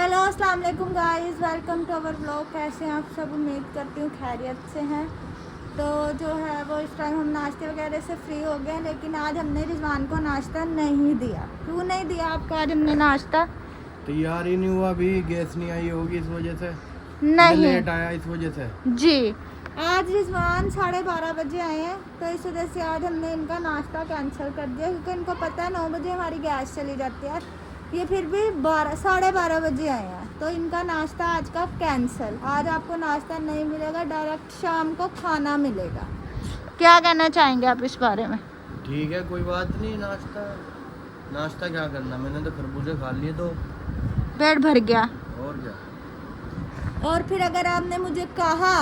Hello अस्सलाम वालेकुम guys, welcome to our blog. कैसे हैं आप सब? उम्मीद करती हूँ खैरियत से हैं। तो जो है वो इस टाइम हम नाश्ते वगैरह से फ्री हो गए, लेकिन आज हमने रिजवान को नाश्ता नहीं दिया। क्यों नहीं दिया आपको आज हमने नाश्ता? तैयार ही नहीं हुआ, अभी गैस नहीं आई होगी इस वजह से, नहीं लेट आया इस वजह से जी। आज रिजवान 12:30 बजे आए हैं, तो इस वजह से आज हमने इनका नाश्ता कैंसिल कर दिया, क्योंकि इनको पता है 9 बजे हमारी गैस चली जाती है। ये फिर भी 12:30 बजे आए हैं, तो इनका नाश्ता आज का कैंसिल। आज आपको नाश्ता नहीं मिलेगा, डायरेक्ट शाम को खाना मिलेगा। क्या कहना चाहेंगे आप इस बारे में? ठीक है, कोई बात नहीं। नाश्ता क्या करना, मैंने तो खरबूजे खा लिए, तो पेट भर गया। और क्या। और फिर अगर आपने मुझे कहा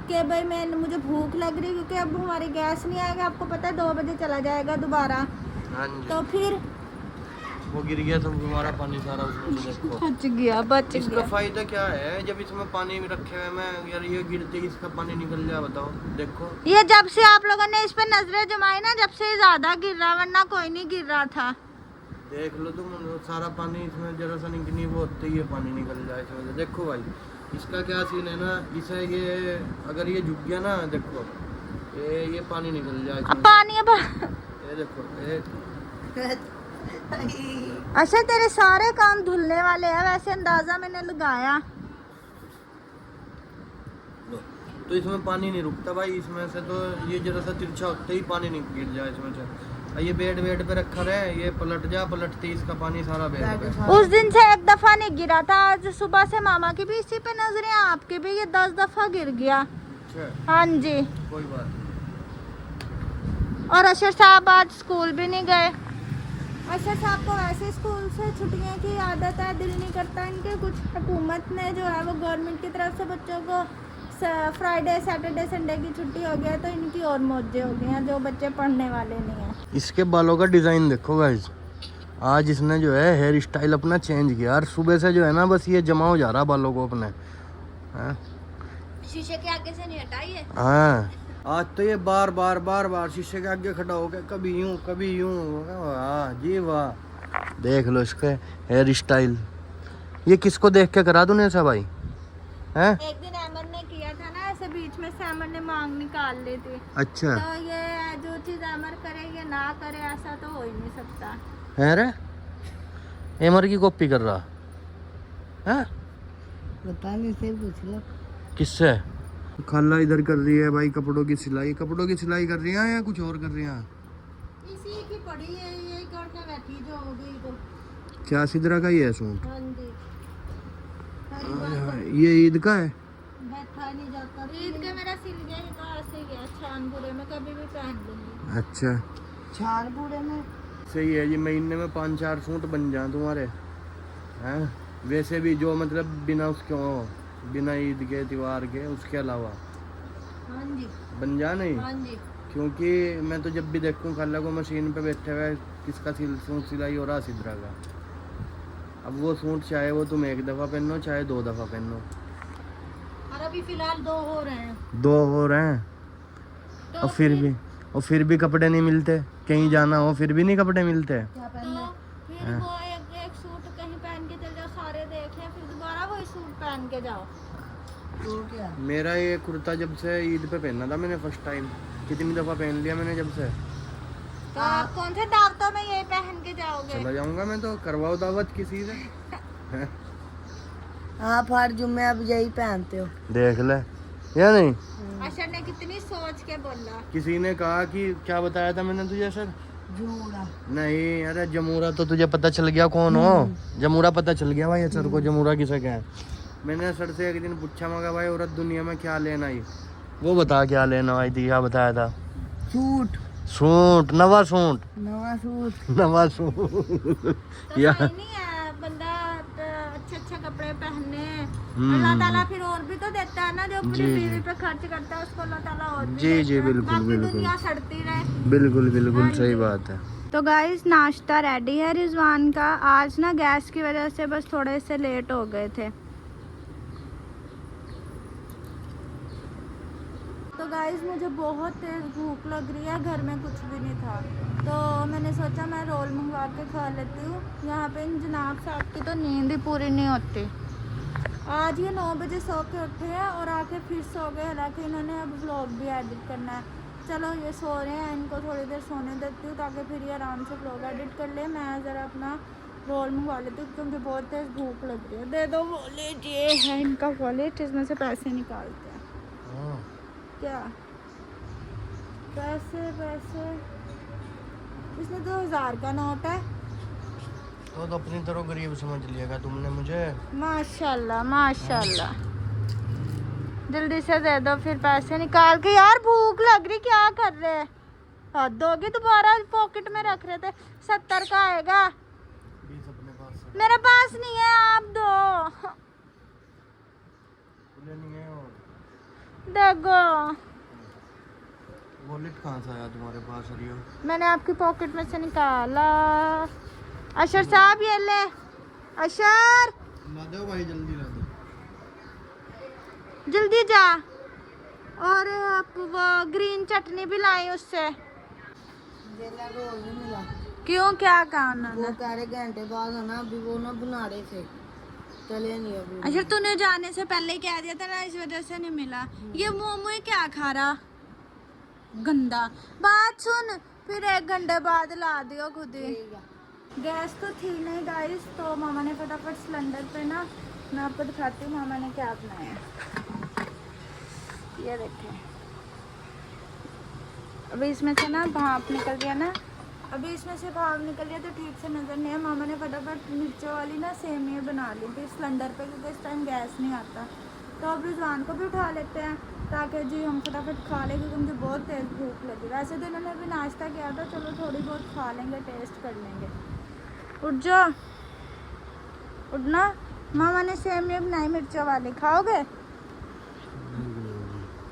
कि भाई मुझे भूख लग रही, क्योंकि अब हमारी गैस नहीं आएगा, आपको पता है 2 बजे चला जाएगा दोबारा, हाँ जी। तो फिर वो गिर गया सब हमारा पानी सारा उसमें से, देखो बच गया। इसका फायदा क्या है जब इसमें पानी में रखे हुए में, यार ये गिरते ही इसका पानी निकल जाए, बताओ। देखो ये जब से आप लोगों ने इस पर नजरें जमाई ना, जब से ज्यादा गिर रहा, वरना कोई नहीं गिर रहा था। देख लो तुम, सारा पानी इसमें जरा सा नहीं वो होते ही ये पानी निकल जाए इसमें से। देखो भाई इसका क्या सीन है ना, इसे ये अगर ये झुक गया ना, देखो ये पानी निकल जाए अब पानी अब ये देखो अच्छा, तेरे सारे काम धुलने वाले हैं, वैसे अंदाजा मैंने लगाया। तो इसमें पानी नहीं रुकता भाई इसमें से, तो ये जरा सा तिरछा होते ही पानी नहीं गिर जाए इसमें से। ये बेड पे रखा रहे, ये पलटते ही इसका पानी सारा बेड पे। उस दिन से एक दफा नहीं गिरा था, आज सुबह से मामा की भी इसी पे नजरें, आपके भी ये 10 दफा गिर गया। अच्छा, हाँ जी। कोई बात नहीं। और अशर साहब आज स्कूल भी नहीं गए। अशर साहब को वैसे स्कूल से छुट्टियों की आदत है, दिल नहीं करता इनके। कुछ हुकूमत ने जो है वो गवर्नमेंट की तरफ से बच्चों को फ्राइडे सैटरडे संडे की छुट्टी हो गया, तो इनकी और मौजें हो गई हैं, जो बच्चे पढ़ने वाले नहीं हैं। इसके बालों का डिज़ाइन देखो गाइस, आज इसने जो है हेयर स्टाइल अपना चेंज किया यार। सुबह से जो है ना बस ये जमा हो जा रहा बालों को अपने। शीशे के आगे से नहीं हटाइए। हाँ, आज तो ये बार शीशे के आगे खड़ा हो गया, कभी यूं। वाह जी वाह, देख लो इसके हेयर स्टाइल। ये किसको देख के करा दूने ऐसा भाई? हैं? एक दिन अमन ने किया था ना ऐसे, बीच में से अमन ने मांग निकाल ली थी। अच्छा, तो ये जो चीज अमर करे ये ना करे, ऐसा तो हो ही नहीं सकता है रे। एमर की कॉपी कर रहा है? पता नहीं, से पूछ लो। किससे? खाला इधर कर रही है भाई कपड़ों की सिलाई कर रही है या कुछ और कर रही है? इसी की पड़ी है, ये करके बैठी जो हो गई तो। क्या सिदरा का ही है सूट? हाँ जी। ये ईद का है? बैठा नहीं जाता, ईद का मेरा सिल गया ही, तो ऐसे ही गया छानपुरे में, कभी भी पहन लूंगी। अच्छा, छानपुरे में सही है। ये महीने में 5-4 सूट बन जाए तुम्हारे हैं। वैसे भी जो मतलब बिना उसके हो, बिना ईद के त्योहार के, उसके अलावा हाँ जी बन जा नहीं। हाँ जी। क्योंकि मैं तो जब भी देखूं खाला को मशीन पे बैठे हुए, किसका सूट सिलाई हो रहा, सिदरा का। अब वो सूट चाहे वो तुम 1 दफ़ा पहनो चाहे 2 दफ़ा पहनो, और अभी फिलहाल 2 हो रहे हैं। 2 हो रहे हैं। तो और फिर भी कपड़े नहीं मिलते, कहीं जाना हो फिर भी नहीं कपड़े मिलते। क्या पहनना? तो फिर वो एक सूट कहीं पहन के चल जाओ, सारे देखें, फिर दोबारा वही सूट पहन के जाओ। तो क्या? मेरा ये कुर्ता जब से ईद पे पहना था मैंने फर्स्ट टाइम, कितनी दफ़ा पहन लिया मैंने जब से। तो आप कौन से दावतों में ये पहन के जाओगे? चला जाऊंगा मैं तो, करवाओ दावत किसी से। आप हर जुम्मे अब यही पहनते हो, देख ले या नहीं। अशर ने कितनी सोच के बोला। किसी ने कहा कि क्या बताया था मैंने तुझे सर? जमूरा। नहीं, अरे जमूरा तो तुझे पता चल गया कौन हो। जमूरा पता चल गया भाई सर को, जमूरा किसे क्या है। मैंने सर से एक दिन पूछा, मगा भाई औरत दुनिया में क्या लेना आई? वो बता क्या लेना आई थी, क्या बताया था? सूट, नवा सूट तो या नहीं है बंदा अच्छे कपड़े पहने, अल्लाह ताला फिर और भी तो देता है ना, जो अपनी बीवी पे खर्च करता है उसको अल्लाह ताला और भी देता है। बिल्कुल दुनिया सड़ती रहे। बिल्कुल सही बात है। तो गाइस नाश्ता रेडी है रिजवान का। आज ना गैस की वजह से बस थोड़े से लेट हो गए थे। तो गाइस मुझे बहुत तेज़ भूख लग रही है, घर में कुछ भी नहीं था, तो मैंने सोचा मैं रोल मंगवा के खा लेती हूँ। यहाँ पे इन जनाब साहब की तो नींद ही पूरी नहीं होती। आज ये 9 बजे सो के उठे हैं और आके फिर सो गए। हालांकि इन्होंने अब व्लॉग भी एडिट करना है। चलो ये सो रहे हैं, इनको थोड़ी देर सोने देती हूँ ताकि फिर ये आराम से व्लॉग एडिट कर ले। मैं ज़रा अपना रोल मंगवा लेती हूँ क्योंकि बहुत तेज़ भूख लग रही है। दे दो वॉलेट, ये है इनका वॉलेट, इसमें से पैसे निकालते हैं। क्या पैसे पैसे, इसमें 2000 का नोट है। तो अपनी तरह गरीब समझ लिएगा तुमने मुझे। माशाल्लाह माशाल्लाह। जल्दी से दे दो फिर पैसे निकाल के। यार भूख लग रही, क्या कर रहे हैं? हद होगी, दोबारा पॉकेट में रख रहे थे। 70 का आएगा। 20 अपने पास है। मेरे पास नहीं है, आप दो। नहीं है और देखो वॉलेट कहाँ से आया तुम्हारे पास रियो? मैंने आपकी पॉकेट में से निकाला। अशर साहब ये ले। अशर ला दो भाई, जल्दी ला दो। जल्दी जा। और आप वो ग्रीन चटनी भी लाई उससे। क्यों, क्या कहा उन्होंने? वो कह रहे घंटे बाद है ना, अभी वो ना बना रहे थे, चले नहीं अभी। अच्छा, तूने जाने से पहले ही कह दिया था ना, इस वजह से नहीं मिला। ये मोमो ही क्या खा रहा, गंदा। बात सुन, फिर 1 घंटे बाद ला दियो खुद ही। गैस तो थी नहीं गाइस, तो मामा ने फटाफट सिलेंडर पे ना, मैं आपको दिखाती हूँ मामा ने क्या बनाया। ये देखें, अभी इसमें से ना भाप निकल गया ना, अभी इसमें से भाप निकल गया तो ठीक से नज़र नहीं है। मामा ने फटाफट मिर्चों वाली ना सेमिया बना ली थी सिलेंडर पे क्योंकि इस टाइम गैस नहीं आता। तो अब रिजवान को भी उठा लेते हैं ताकि जी हम फटाफट खा लें क्योंकि मुझे बहुत तेज़ भूख लगी। वैसे तो इन्होंने अभी नाश्ता किया था, चलो थोड़ी बहुत खा लेंगे, टेस्ट कर लेंगे। उठ जाओ, उठना। मामा ने सेमिया बनाई मिर्चों वाली, खाओगे?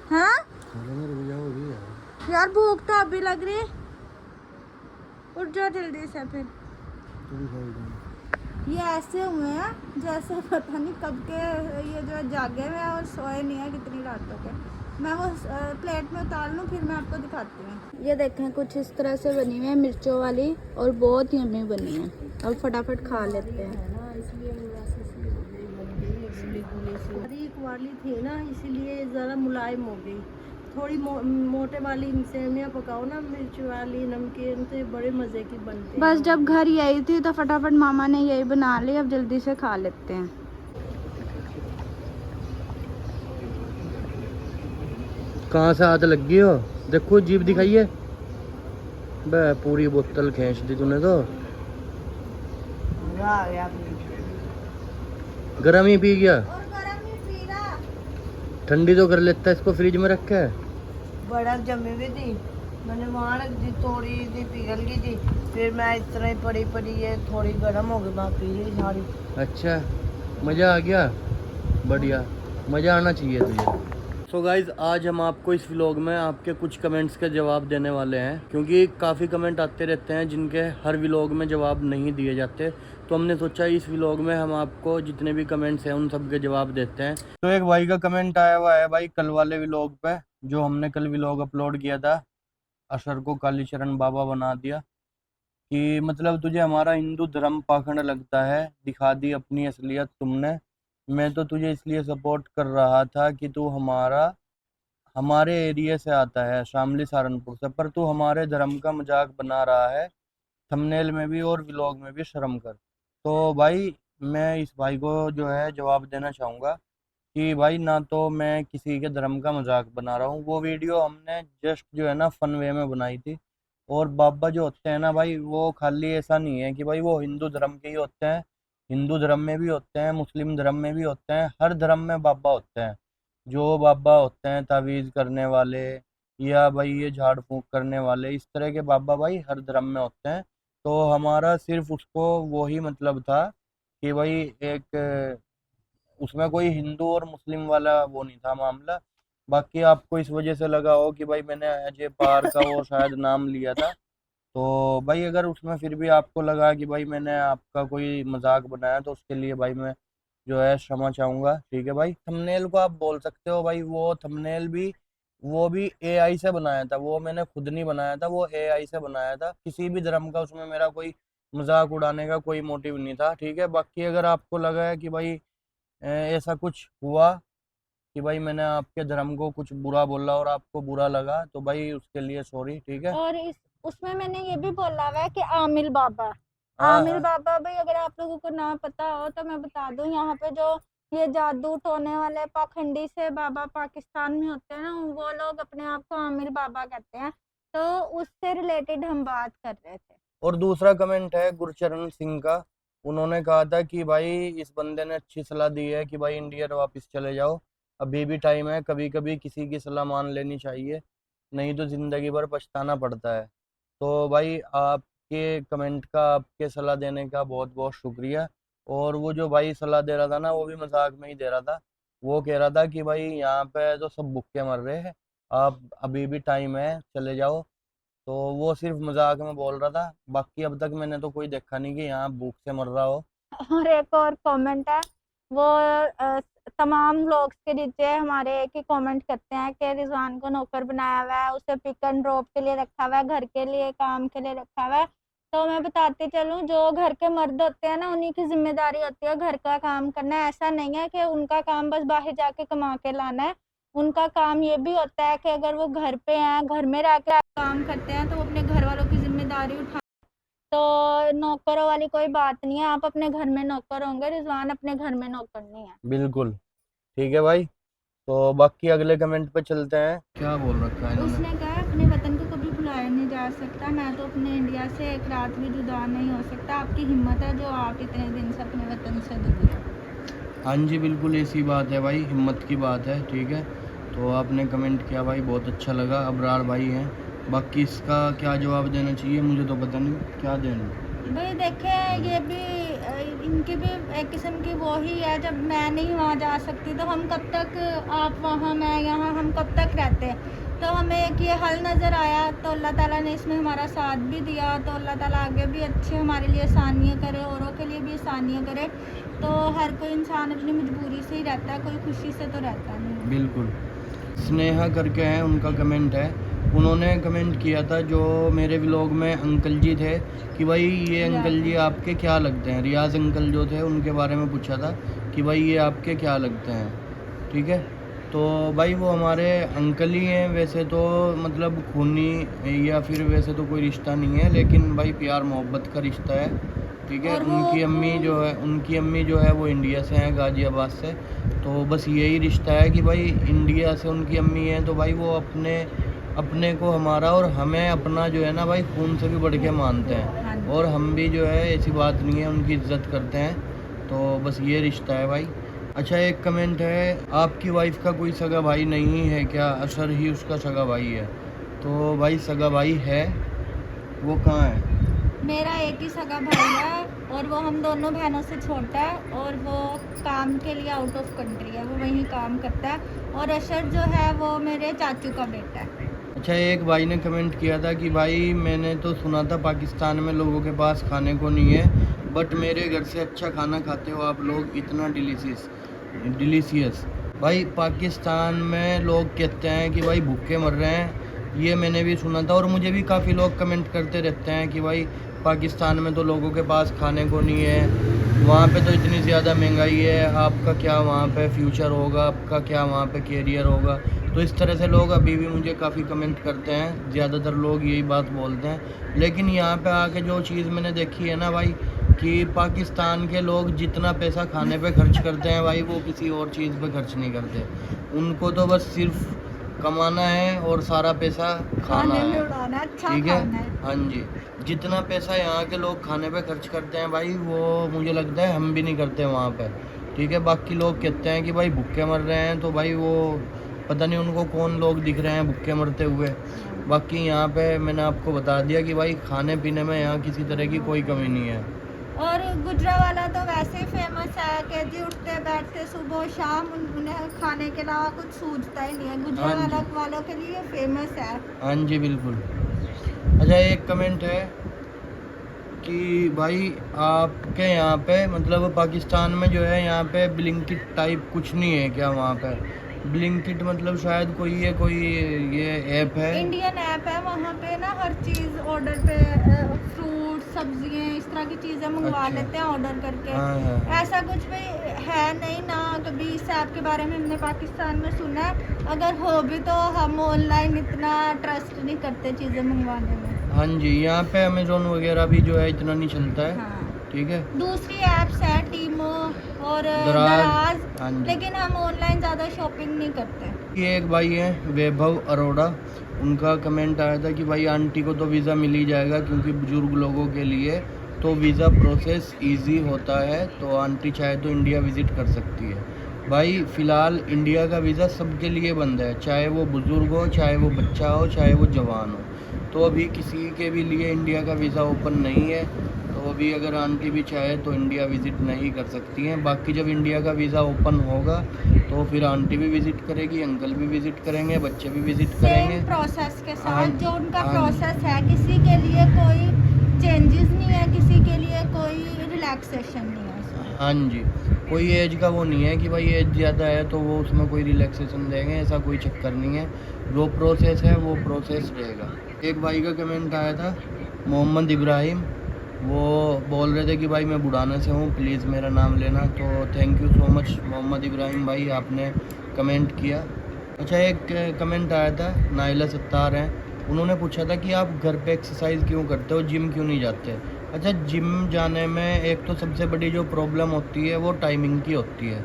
हाँ यार भूख तो अभी लग रही। उठ जाओ जल्दी से फिर। ये ऐसे हुए हैं जैसे पता नहीं कब के ये जो जागे हुए हैं और सोए नहीं है कितनी रातों के। मैं वो प्लेट में उतार लूँ फिर मैं आपको दिखाती हूँ। ये देखें कुछ इस तरह से बनी हुई है मिर्चों वाली और बहुत यम्मी बनी है। और फटाफट खा लेते हैं। बारीक वाली थी ना, इसीलिए ज़रा मुलायम हो गई। थोड़ी मोटे वाली सेमिया पकाओ ना, मिर्च वाली नमकीन, तो बड़े मज़े की बनती है। बस जब घर यही थी तो फटाफट मामा ने यही बना ली, अब जल्दी से खा लेते हैं। कहाँ से हाथ लग गई हो? देखो जीभ दिखाइए। बे पूरी बोतल खींच दी तूने तो। आ गया गरम ही पी गया। और गरम ही पी रहा। ठंडी तो कर लेता है, इसको फ्रिज में रखा है। बर्फ जमी हुई थी, मैंने वहाँ रख दी, थोड़ी सी पिघल गई थी, फिर मैं इस तरह ही पड़ी पड़ी है, थोड़ी गर्म हो गई, मैं पी ली सारी। अच्छा, मज़ा आ गया। बढ़िया, मज़ा आना चाहिए तुझे। सो गाइज, आज हम आपको इस व्लॉग में आपके कुछ कमेंट्स के जवाब देने वाले हैं क्योंकि काफ़ी कमेंट आते रहते हैं जिनके हर व्लॉग में जवाब नहीं दिए जाते। तो हमने सोचा इस व्लॉग में हम आपको जितने भी कमेंट्स हैं उन सब के जवाब देते हैं। तो एक भाई का कमेंट आया हुआ है भाई कल वाले व्लॉग पे, जो हमने कल व्लॉग अपलोड किया था, अशर को कालीचरण बाबा बना दिया, कि मतलब तुझे हमारा हिंदू धर्म पाखंड लगता है, दिखा दी अपनी असलियत तुमने। मैं तो तुझे इसलिए सपोर्ट कर रहा था कि तू हमारे एरिया से आता है, शामली सहारनपुर से, पर तू हमारे धर्म का मजाक बना रहा है, थंबनेल में भी और व्लॉग में भी, शर्म कर। तो भाई मैं इस भाई को जो है जवाब देना चाहूँगा कि भाई ना तो मैं किसी के धर्म का मजाक बना रहा हूँ, वो वीडियो हमने जस्ट जो है ना फन वे में बनाई थी। और बाबा जो होते हैं ना भाई, वो खाली ऐसा नहीं है कि भाई वो हिंदू धर्म के ही होते हैं, हिंदू धर्म में भी होते हैं, मुस्लिम धर्म में भी होते हैं, हर धर्म में बाबा होते हैं। जो बाबा होते हैं तावीज़ करने वाले या भाई ये झाड़ फूंक करने वाले, इस तरह के बाबा भाई हर धर्म में होते हैं। तो हमारा सिर्फ उसको वही मतलब था कि भाई एक उसमें कोई हिंदू और मुस्लिम वाला वो नहीं था मामला। बाकी आपको इस वजह से लगा हो कि भाई मैंने अजय पार का वो शायद नाम लिया था, तो भाई अगर उसमें फिर भी आपको लगा कि भाई मैंने आपका कोई मजाक बनाया तो उसके लिए भाई मैं जो है क्षमा चाहूँगा। ठीक है भाई, थंबनेल को आप बोल सकते हो भाई, वो थंबनेल भी वो भी एआई से बनाया था, वो मैंने खुद नहीं बनाया था, वो एआई से बनाया था। किसी भी धर्म का उसमें मेरा कोई मजाक उड़ाने का कोई मोटिव नहीं था। ठीक है, बाकी अगर आपको लगा है कि भाई ऐसा कुछ हुआ कि भाई मैंने आपके धर्म को कुछ बुरा बोला और आपको बुरा लगा, तो भाई उसके लिए सॉरी, ठीक है। और इस उसमें मैंने ये भी बोला हुआ है कि आमिर बाबा, हाँ आमिर हाँ बाबा भाई, अगर आप लोगों को ना पता हो तो मैं बता दूं, यहाँ पे जो ये जादू टोने वाले पाखंडी से बाबा पाकिस्तान में होते हैं ना, वो लोग अपने आप को आमिर बाबा कहते हैं। तो उससे रिलेटेड हम बात कर रहे थे। और दूसरा कमेंट है गुरचरण सिंह का। उन्होंने कहा था कि भाई इस बंदे ने अच्छी सलाह दी है कि भाई इंडिया वापस चले जाओ, अभी भी टाइम है, कभी कभी किसी की सलाह मान लेनी चाहिए, नहीं तो ज़िंदगी भर पछताना पड़ता है। तो भाई आपके कमेंट का, आपके सलाह देने का बहुत बहुत शुक्रिया। और वो जो भाई सलाह दे रहा था ना, वो भी मजाक में ही दे रहा था। वो कह रहा था कि भाई यहाँ पे तो सब भूखे मर रहे हैं, आप अभी भी टाइम है, चले जाओ। तो वो सिर्फ मजाक में बोल रहा था, बाकी अब तक मैंने तो कोई देखा नहीं कि यहाँ भूख से मर रहा हो। और एक और कमेंट है, वो तमाम लोग के नीचे हमारे एक ही कमेंट करते हैं कि रिजवान को नौकर बनाया हुआ है, उसे पिक एंड ड्रॉप के लिए रखा हुआ है, घर के लिए काम के लिए रखा हुआ है। तो मैं बताती चलूं, जो घर के मर्द होते हैं ना, उन्हीं की जिम्मेदारी होती है घर का काम करना। ऐसा नहीं है कि उनका काम बस बाहर जाके कमा के लाना है। उनका काम ये भी होता है कि अगर वो घर पे हैं, घर में रह के काम करते हैं, तो वो अपने घर वालों की जिम्मेदारी उठा। तो नौकरों वाली कोई बात नहीं है, आप अपने घर में नौकर होंगे, रिजवान अपने घर में नौकर नहीं है। बिल्कुल ठीक है भाई। तो बाकी अगले कमेंट पे चलते हैं। क्या बोल रखा है इन्होंने? उसने कहा अपने वतन को कभी भुलाया नहीं जा सकता, मैं तो अपने इंडिया से एक रात भी जुदा नहीं हो सकता। आपकी हिम्मत है जो आप इतने दिन से अपने वतन से दूर हैं। हाँ जी, बिल्कुल ऐसी बात है भाई, हिम्मत की बात है, ठीक है। तो आपने कमेंट किया भाई, बहुत अच्छा लगा। अबरार भाई हैं। बाकी इसका क्या जवाब देना चाहिए मुझे तो पता नहीं क्या देना। भाई देखे, ये भी इनकी भी एक किस्म की वो ही है, जब मैं नहीं वहाँ जा सकती तो हम कब तक, आप वहाँ मैं यहाँ, हम कब तक रहते हैं। तो हमें एक ये हल नज़र आया, तो अल्लाह ताला ने इसमें हमारा साथ भी दिया। तो अल्लाह ताला आगे भी अच्छे हमारे लिए आसानियाँ करे, औरों के लिए भी आसानियाँ करे। तो हर कोई इंसान अपनी मजबूरी से ही रहता है, कोई खुशी से तो रहता नहीं। बिल्कुल। स्नेहा करके हैं, उनका कमेंट है। उन्होंने कमेंट किया था जो मेरे व्लॉग में अंकल जी थे कि भाई ये अंकल जी आपके क्या लगते हैं। रियाज अंकल जो थे उनके बारे में पूछा था कि भाई ये आपके क्या लगते हैं, ठीक है। तो भाई वो हमारे अंकल ही हैं, वैसे तो मतलब खूनी या फिर वैसे तो कोई रिश्ता नहीं है, लेकिन भाई प्यार मोहब्बत का रिश्ता है, ठीक है। और वो उनकी अम्मी जो है वो इंडिया से हैं, गाजियाबाद से। तो बस यही रिश्ता है कि भाई इंडिया से उनकी अम्मी है, तो भाई वो अपने को हमारा और हमें अपना जो है ना भाई खून से भी बढ़ के मानते हैं। और हम भी जो है ऐसी बात नहीं है, उनकी इज्जत करते हैं। तो बस ये रिश्ता है भाई। अच्छा, एक कमेंट है, आपकी वाइफ का कोई सगा भाई नहीं है क्या? असर ही उसका सगा भाई है। तो भाई सगा भाई है, वो कहाँ है? मेरा एक ही सगा भाई है, और वो हम दोनों बहनों से छोटा है, और वो काम के लिए आउट ऑफ कंट्री है, वो वहीं काम करता है। और अशर जो है वो मेरे चाचू का बेटा है। अच्छा, एक भाई ने कमेंट किया था कि भाई मैंने तो सुना था पाकिस्तान में लोगों के पास खाने को नहीं है, बट मेरे घर से अच्छा खाना खाते हो आप लोग, इतना डिलीशियस। भाई पाकिस्तान में लोग कहते हैं कि भाई भूखे मर रहे हैं, ये मैंने भी सुना था। और मुझे भी काफ़ी लोग कमेंट करते रहते हैं कि भाई पाकिस्तान में तो लोगों के पास खाने को नहीं है, वहाँ पे तो इतनी ज़्यादा महंगाई है, आपका क्या वहाँ पे फ्यूचर होगा, आपका क्या वहाँ पे कैरियर होगा। तो इस तरह से लोग अभी भी मुझे काफ़ी कमेंट करते हैं, ज़्यादातर लोग यही बात बोलते हैं। लेकिन यहाँ पे आके जो चीज़ मैंने देखी है ना भाई, कि पाकिस्तान के लोग जितना पैसा खाने पे खर्च करते हैं भाई, वो किसी और चीज़ पे खर्च नहीं करते। उनको तो बस सिर्फ कमाना है और सारा पैसा खाना खाने में है, उड़ाना है, अच्छा ठीक है। खाना है। हाँ जी, जितना पैसा यहाँ के लोग खाने पे खर्च करते हैं भाई, वो मुझे लगता है हम भी नहीं करते वहाँ पे, ठीक है। बाकी लोग कहते हैं कि भाई भूखे मर रहे हैं, तो भाई वो पता नहीं उनको कौन लोग दिख रहे हैं भूखे मरते हुए। बाकी यहाँ पे मैंने आपको बता दिया कि भाई खाने पीने में यहाँ किसी तरह की कोई कमी नहीं है। और गुजरावाला तो वैसे ही फेमस है कि जी उठते बैठते सुबह शाम उन्हें खाने के अलावा कुछ सूझता ही नहीं है। गुजरावाला वालों के लिए फेमस है। हाँ जी, बिल्कुल। अच्छा, एक कमेंट है कि भाई आपके यहाँ पे मतलब पाकिस्तान में जो है यहाँ पे ब्लिंकिट टाइप कुछ नहीं है क्या? वहाँ पे ब्लिंकिट मतलब शायद कोई ये ऐप है, इंडियन ऐप है, वहाँ पे ना हर चीज़ ऑर्डर पे, फ्रूट सब्जियाँ इस तरह की चीज़ें मंगवा अच्छा। लेते हैं ऑर्डर करके। हाँ हाँ। ऐसा कुछ भी है नहीं ना, अभी इस ऐप के बारे में हमने पाकिस्तान में सुना है, अगर हो भी तो हम ऑनलाइन इतना ट्रस्ट नहीं करते चीज़ें मंगवाने में। हाँ जी, यहाँ पे अमेजोन वगैरह भी जो है इतना नहीं चलता है। हाँ। ठीक है, दूसरी ऐप्स हैं टीमो और दराज। हाँ दराज, जी। लेकिन हम ऑनलाइन ज़्यादा शॉपिंग नहीं करते। ये एक भाई हैं वैभव अरोड़ा, उनका कमेंट आया था कि भाई आंटी को तो वीज़ा मिल ही जाएगा क्योंकि बुजुर्ग लोगों के लिए तो वीज़ा प्रोसेस इजी होता है, तो आंटी चाहे तो इंडिया विज़िट कर सकती है। भाई फ़िलहाल इंडिया का वीज़ा सबके लिए बंद है, चाहे वो बुज़ुर्ग हो, चाहे वो बच्चा हो, चाहे वो जवान हो। तो अभी किसी के भी लिए इंडिया का वीज़ा ओपन नहीं है, तो अभी अगर आंटी भी चाहे तो इंडिया विज़िट नहीं कर सकती हैं। बाकी जब इंडिया का वीज़ा ओपन होगा तो फिर आंटी भी विज़िट करेगी, अंकल भी विज़िट करेंगे, बच्चे भी विज़िट करेंगे। सेम प्रोसेस के हाँ साथ जो उनका हाँ प्रोसेस है, किसी के लिए कोई चेंजेस नहीं है, किसी के लिए कोई रिलैक्सेशन नहीं है इसमें। हाँ जी, कोई एज का वो नहीं है कि भाई एज ज़्यादा है तो वो उसमें कोई रिलैक्सेशन देंगे, ऐसा कोई चक्कर नहीं है। जो प्रोसेस है वो प्रोसेस रहेगा। एक भाई का कमेंट आया था मोहम्मद इब्राहिम, वो बोल रहे थे कि भाई मैं बुढ़ाने से हूँ, प्लीज़ मेरा नाम लेना। तो thank you so much Mohammad Ibrahim भाई, आपने कमेंट किया। अच्छा, एक कमेंट आया था, नाइला सत्तार हैं, उन्होंने पूछा था कि आप घर पे एक्सरसाइज क्यों करते हो, जिम क्यों नहीं जाते। अच्छा, जिम जाने में एक तो सबसे बड़ी जो प्रॉब्लम होती है वो टाइमिंग की होती है।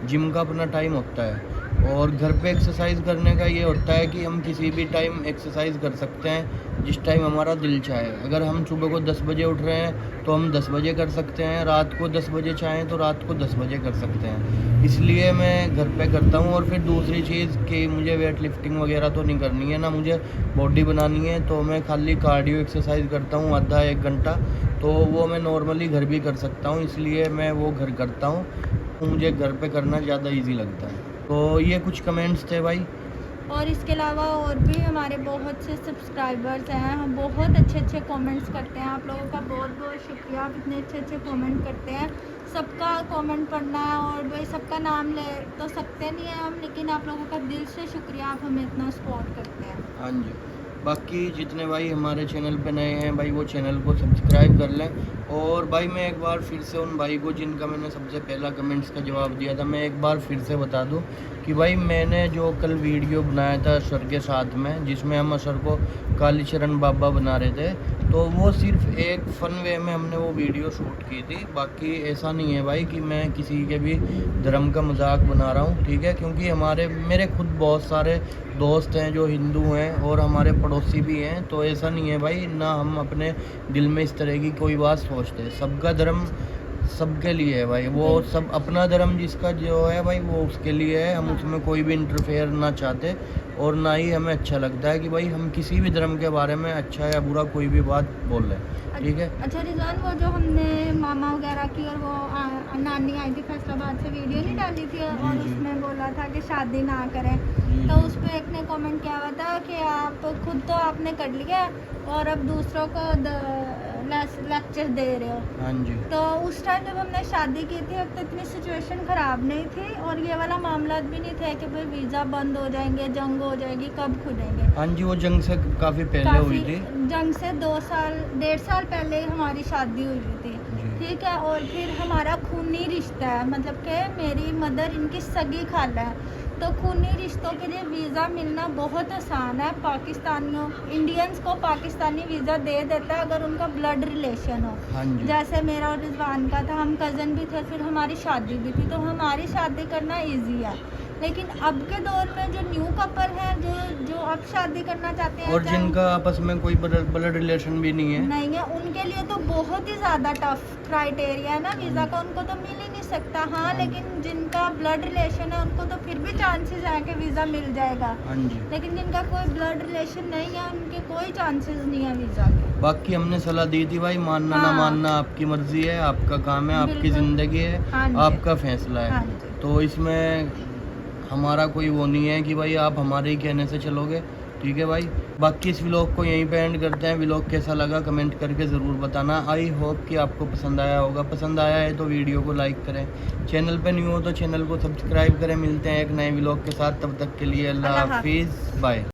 जिम का अपना टाइम होता है और घर पे एक्सरसाइज करने का ये होता है कि हम किसी भी टाइम एक्सरसाइज कर सकते हैं, जिस टाइम हमारा दिल चाहे। अगर हम सुबह को 10 बजे उठ रहे हैं तो हम 10 बजे कर सकते हैं, रात को 10 बजे चाहें तो रात को 10 बजे कर सकते हैं। इसलिए मैं घर पे करता हूँ। और फिर दूसरी चीज़ कि मुझे वेट लिफ्टिंग वगैरह तो नहीं करनी है, ना मुझे बॉडी बनानी है, तो मैं खाली कार्डियो एक्सरसाइज करता हूँ आधा 1 घंटा, तो वो मैं नॉर्मली घर भी कर सकता हूँ, इसलिए मैं वो घर करता हूँ। मुझे घर पे करना ज़्यादा इजी लगता है। तो ये कुछ कमेंट्स थे भाई। और इसके अलावा और भी हमारे बहुत से सब्सक्राइबर्स हैं, हम बहुत अच्छे अच्छे कमेंट्स करते हैं। आप लोगों का बहुत बहुत शुक्रिया, आप इतने अच्छे अच्छे कमेंट करते हैं। सबका कमेंट पढ़ना है और भाई सबका नाम ले तो सकते नहीं हैं हम, लेकिन आप लोगों का दिल से शुक्रिया, आप हमें इतना सपोर्ट करते हैं। हाँ जी, बाकी जितने भाई हमारे चैनल पे नए हैं भाई, वो चैनल को सब्सक्राइब कर लें। और भाई मैं एक बार फिर से उन भाई को जिनका मैंने सबसे पहला कमेंट्स का जवाब दिया था, मैं एक बार फिर से बता दूं कि भाई मैंने जो कल वीडियो बनाया था सर के साथ में, जिसमें हम सर को कालीचरण बाबा बना रहे थे, तो वो सिर्फ एक फ़न वे में हमने वो वीडियो शूट की थी। बाकी ऐसा नहीं है भाई कि मैं किसी के भी धर्म का मजाक बना रहा हूँ, ठीक है। क्योंकि मेरे खुद बहुत सारे दोस्त हैं जो हिंदू हैं और हमारे पड़ोसी भी हैं, तो ऐसा नहीं है भाई, ना हम अपने दिल में इस तरह की कोई बात सोचते। सबका धर्म सबके लिए है भाई, वो सब अपना धर्म जिसका जो है भाई वो उसके लिए है। हम उसमें कोई भी इंटरफेयर ना चाहते और ना ही हमें अच्छा लगता है कि भाई हम किसी भी धर्म के बारे में अच्छा या बुरा कोई भी बात बोल रहे हैं, ठीक है। अच्छा रिजवान, वो जो हमने मामा वगैरह की और वो नानी आई थी फैसलाबाद से, वीडियो नहीं डाली थी और जी। उसमें बोला था कि शादी ना करें, जी, तो जी। उस पर एक ने कमेंट किया हुआ था कि आप खुद तो आपने कर लिया और अब दूसरों को लेक्चर दे रहे हो। हाँ जी, तो उस टाइम जब हमने शादी की थी अब तो इतनी सिचुएशन ख़राब नहीं थी और ये वाला मामला भी नहीं था कि भाई वीज़ा बंद हो जाएंगे, जंग हो जाएगी, कब खुलेंगे। हाँ जी, वो जंग से काफ़ी पहले हुई थी। जंग से 1.5 साल पहले हमारी शादी हुई थी, जी। ठीक है। और फिर हमारा खूनी रिश्ता है, मतलब कि मेरी मदर इनकी सगी खाला है, तो खूनी रिश्तों के लिए वीज़ा मिलना बहुत आसान है। पाकिस्तानियों इंडियंस को पाकिस्तानी वीज़ा दे देता है अगर उनका ब्लड रिलेशन हो। हाँ जी, जैसे मेरा और रिजवान का था, हम कज़न भी थे, फिर हमारी शादी भी थी, तो हमारी शादी करना इजी है। लेकिन अब के दौर में जो न्यू कपल हैं, जो अब शादी करना चाहते हैं और चाहे जिनका आपस में कोई ब्लड रिलेशन भी नहीं है, नहीं है, उनके लिए तो बहुत ही ज़्यादा टफ क्राइटेरिया है ना वीज़ा का, उनको तो मिल ही नहीं सकता। हाँ, लेकिन जिनका ब्लड रिलेशन है उनको तो फिर भी चांसेस हैं कि वीज़ा मिल जाएगा, हाँ जी। लेकिन जिनका कोई ब्लड रिलेशन नहीं है उनके कोई चांसेस नहीं है वीज़ा के। बाकी हमने सलाह दी थी भाई, मानना ना हाँ। मानना आपकी मर्जी है, आपका काम है, आपकी बिल्कुल। ज़िंदगी है, हाँ जी। आपका फैसला हाँ है। जी। तो इसमें हमारा कोई वो नहीं है कि भाई आप हमारे ही कहने से चलोगे, ठीक है भाई। बाकी इस व्लॉग को यहीं पे एंड करते हैं। व्लॉग कैसा लगा कमेंट करके ज़रूर बताना। आई होप कि आपको पसंद आया होगा। पसंद आया है तो वीडियो को लाइक करें, चैनल पे न्यू हो तो चैनल को सब्सक्राइब करें। मिलते हैं एक नए व्लॉग के साथ, तब तक के लिए अल्लाह अल्लाह हाफिज़, बाय।